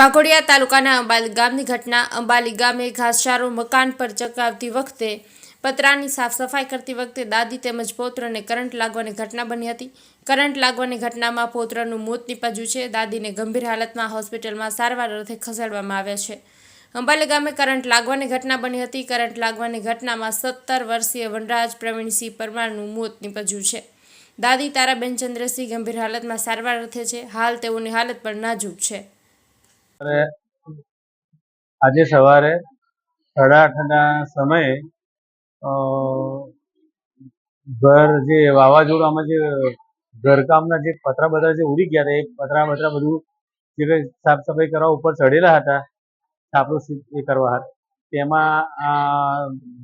વાઘોડિયા તાલુકાના અંબાલી ગામની ઘટના। અંબાલી ગામે ઘાસચારો મકાન પર ચગાવતી વખતે પતરાની સાફ સફાઈ કરતી વખતે દાદી તેમજ પૌત્રને કરંટ લાગવાની ઘટના બની હતી। કરંટ લાગવાની ઘટનામાં પૌત્રનું મોત નીપજ્યું છે। દાદીને ગંભીર હાલતમાં હોસ્પિટલમાં સારવાર અર્થે ખસેડવામાં આવ્યા છે। અંબાલી ગામે કરંટ લાગવાની ઘટના બની હતી। કરંટ લાગવાની ઘટનામાં 17 વર્ષીય વનરાજ પ્રવીણસિંહ પરમારનું મોત નીપજ્યું છે। દાદી તારાબેન ચંદ્રસિંહ ગંભીર હાલતમાં સારવાર અર્થે છે। હાલ તેઓની હાલત પણ નાજુક છે। આજે સવારે 8:30ના સમયે ઘર જે વાવાઝોડામાં જે ઘરકામના જે પતરા બધા જે ઉડી ગયા હતા, એ પતરા બધું જે સાફ સફાઈ કરવા ઉપર ચડેલા હતા છાપરું એ કરવા, તેમાં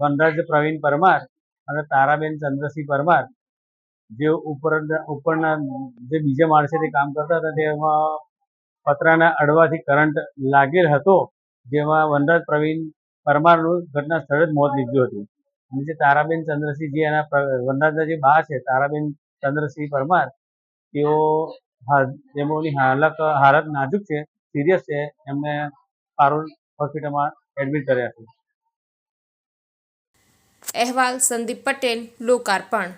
વનરાજ પ્રવીણ પરમાર અને તારાબેન ચંદ્રસિંહ પરમાર જે ઉપરના જે બીજા માણસે તે કામ કરતા હતા, તેમાં પતરાના અડવાથી કરંટ લાગેલ હતો, જેમાં વનરાજ પ્રવીણ પરમારનું ઘટના સ્થળે જ મોત નીપજ્યું હતું। અને જે તારાબેન ચંદ્રસિંહ, જે એના વનરાજના જે બા છે તારાબેન ચંદ્રસિંહ પરમાર, તેમની હાલત નાજુક છે, સિરિયસ છે। એમને પારુલ હોસ્પિટલમાં એડમિટ કર્યા છે। અહેવાલ સંદીપ પટેલ, લોકાર્પણ।